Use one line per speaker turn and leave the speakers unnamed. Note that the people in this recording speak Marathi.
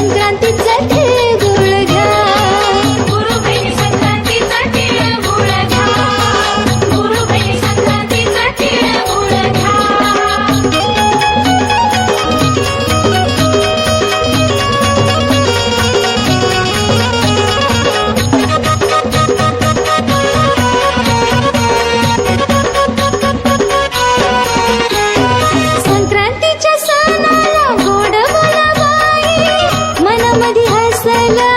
संक्रांतीचा तिळगुळ घ्या.
गुरु बहिणी संक्रांतीचा तिळगुळ घ्या. गुरु बहिणी संक्रांतीचा तिळगुळ घ्या.
संक्रांतीच्या सणाला गोड बोला बाई, मनामध्ये हसला